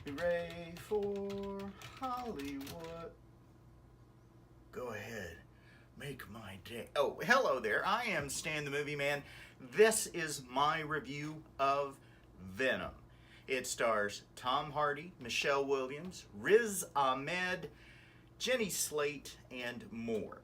Hooray for Hollywood. Go ahead. Make my day. Oh, hello there. I am Stan the Movie Man. This is my review of Venom. It stars Tom Hardy, Michelle Williams, Riz Ahmed, Jenny Slate, and more.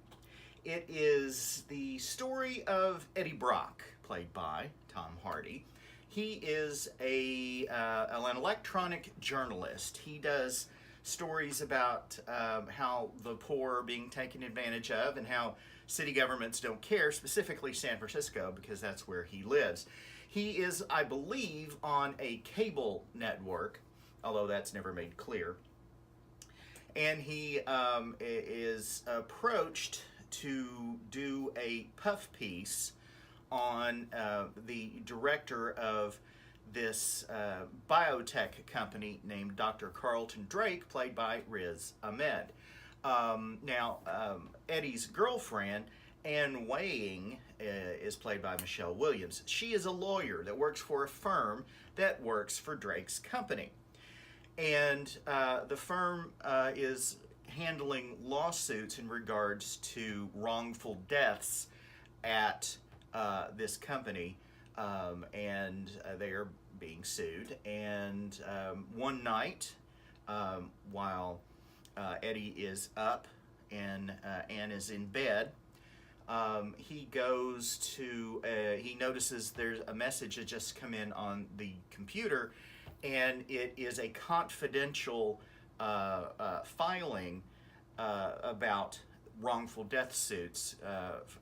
It is the story of Eddie Brock, played by Tom Hardy. He is an electronic journalist. He does stories about how the poor are being taken advantage of and how city governments don't care, specifically San Francisco, because that's where he lives. He is, I believe, on a cable network, although that's never made clear. And he is approached to do a puff piece on the director of this biotech company named Dr. Carlton Drake, played by Riz Ahmed. Eddie's girlfriend, Anne Weying, is played by Michelle Williams. She is a lawyer that works for a firm that works for Drake's company. And the firm is handling lawsuits in regards to wrongful deaths at this company, and they are being sued. And one night, while Eddie is up and Anne is in bed, he notices there's a message that just come in on the computer, and it is a confidential filing about wrongful death suits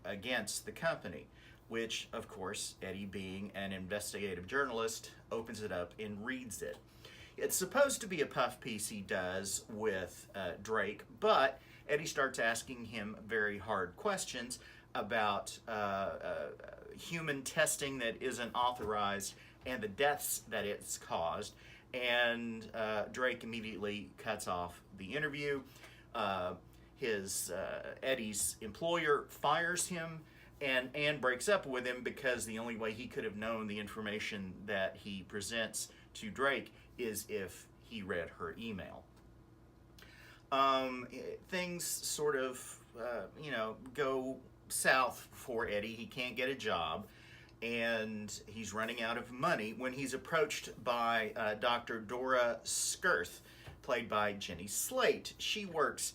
against the company, which, of course, Eddie, being an investigative journalist, opens it up and reads it. It's supposed to be a puff piece he does with Drake, but Eddie starts asking him very hard questions about human testing that isn't authorized and the deaths that it's caused, and Drake immediately cuts off the interview. Eddie's employer fires him, and Anne breaks up with him because the only way he could have known the information that he presents to Drake is if he read her email. Things sort of, go south for Eddie. He can't get a job, and he's running out of money when he's approached by Dr. Dora Skirth, played by Jenny Slate. She works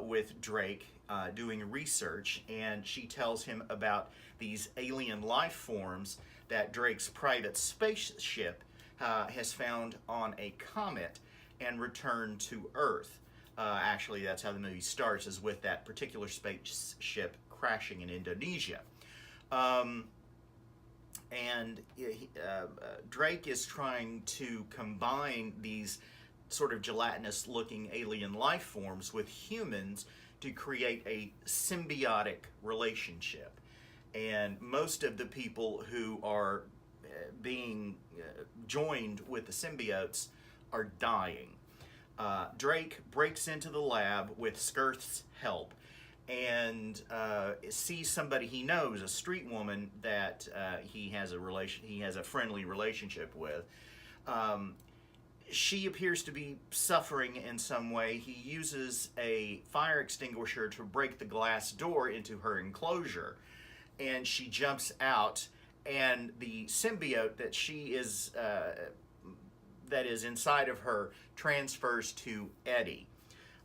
with Drake doing research, and she tells him about these alien life forms that Drake's private spaceship has found on a comet and returned to Earth. Actually, that's how the movie starts, is with that particular spaceship crashing in Indonesia. Drake is trying to combine these sort of gelatinous looking alien life forms with humans to create a symbiotic relationship. And most of the people who are being joined with the symbiotes are dying. Drake breaks into the lab with Skirth's help and sees somebody he knows, a street woman that he has a friendly relationship with. She appears to be suffering in some way. He uses a fire extinguisher to break the glass door into her enclosure, and she jumps out, and the symbiote that is inside of her transfers to Eddie.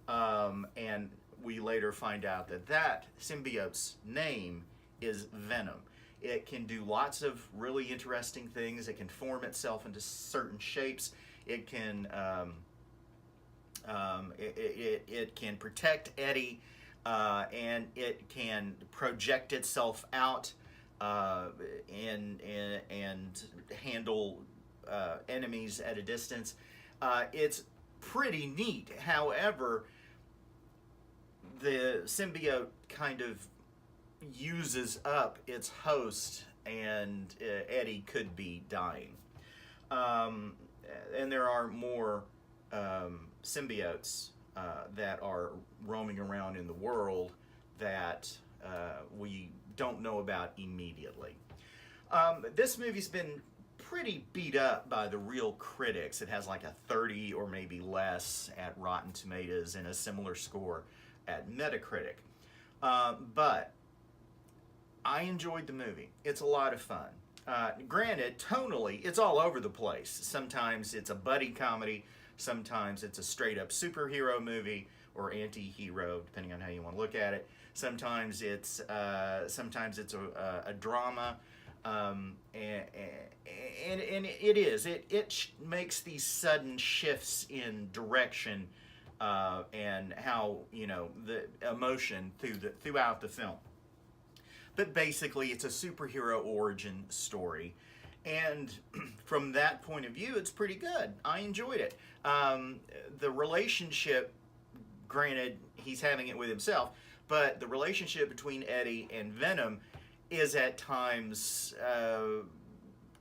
And we later find out that symbiote's name is Venom. It can do lots of really interesting things. It can form itself into certain shapes. It can it can protect Eddie, and it can project itself out and handle enemies at a distance. It's pretty neat. However, the symbiote kind of uses up its host, and Eddie could be dying. And there are more symbiotes that are roaming around in the world that we don't know about immediately. This movie's been pretty beat up by the real critics. It has like a 30 or maybe less at Rotten Tomatoes and a similar score at Metacritic. But I enjoyed the movie. It's a lot of fun. Granted, tonally, it's all over the place. Sometimes it's a buddy comedy. Sometimes it's a straight-up superhero movie or anti-hero, depending on how you want to look at it. Sometimes it's a drama, and it is. It makes these sudden shifts in direction and how, you know, the emotion throughout the film. But basically, it's a superhero origin story. And from that point of view, it's pretty good. I enjoyed it. The relationship, granted, he's having it with himself, but the relationship between Eddie and Venom is at times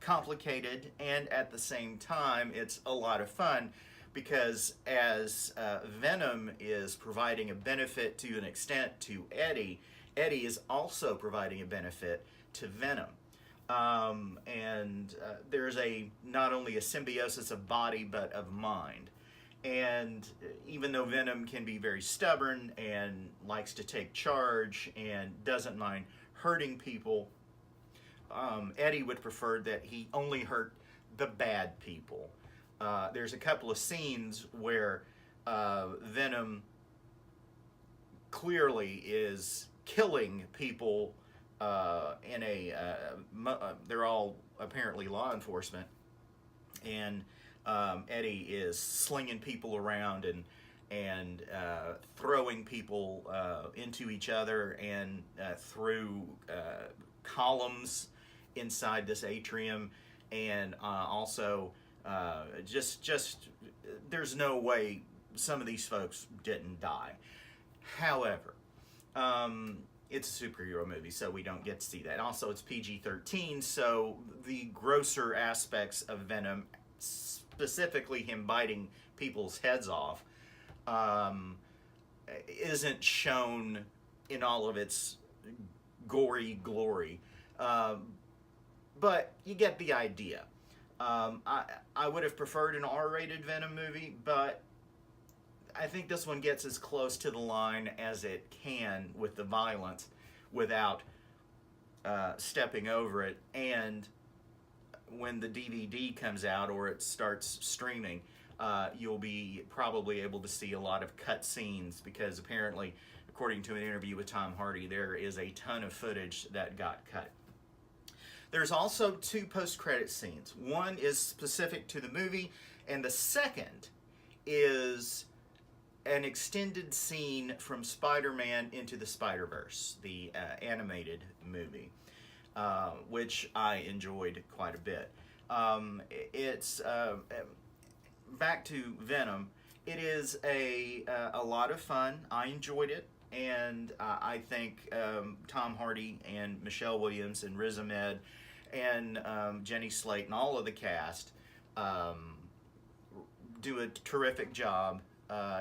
complicated, and at the same time, it's a lot of fun because as Venom is providing a benefit to an extent to Eddie, Eddie is also providing a benefit to Venom. There's not only a symbiosis of body, but of mind. And even though Venom can be very stubborn and likes to take charge and doesn't mind hurting people, Eddie would prefer that he only hurt the bad people. There's a couple of scenes where Venom clearly is killing people they're all apparently law enforcement, and Eddie is slinging people around and throwing people into each other and through columns inside this atrium, and also just there's no way some of these folks didn't die. However, it's a superhero movie, so we don't get to see that. Also, it's PG-13, so the grosser aspects of Venom, specifically him biting people's heads off, isn't shown in all of its gory glory. But you get the idea. I would have preferred an R-rated Venom movie, but I think this one gets as close to the line as it can with the violence without stepping over it. And when the DVD comes out or it starts streaming, you'll be probably able to see a lot of cut scenes because apparently, according to an interview with Tom Hardy, there is a ton of footage that got cut. There's also 2 post-credit scenes. One is specific to the movie, and the second is an extended scene from Spider-Man Into the Spider-Verse, the animated movie, which I enjoyed quite a bit. It's back to Venom. It is a lot of fun. I enjoyed it, and I think Tom Hardy and Michelle Williams and Riz Ahmed and Jenny Slate and all of the cast do a terrific job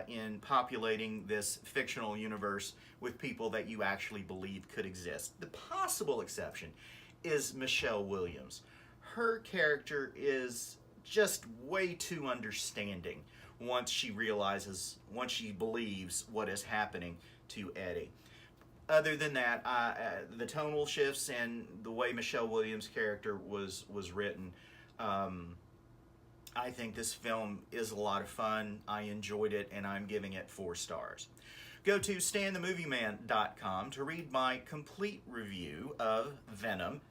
in populating this fictional universe with people that you actually believe could exist. The possible exception is Michelle Williams. Her character is just way too understanding once she believes what is happening to Eddie. Other than that, the tonal shifts and the way Michelle Williams' character was written, I think this film is a lot of fun. I enjoyed it, and I'm giving it 4 stars. Go to StanTheMovieMan.com to read my complete review of Venom.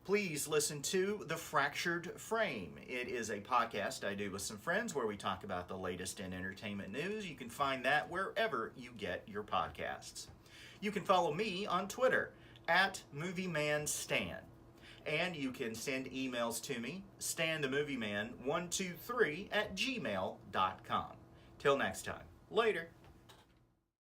Please listen to The Fractured Frame. It is a podcast I do with some friends where we talk about the latest in entertainment news. You can find that wherever you get your podcasts. You can follow me on Twitter @MovieManStan. And you can send emails to me, StanTheMovieMan123 @gmail.com. Till next time. Later.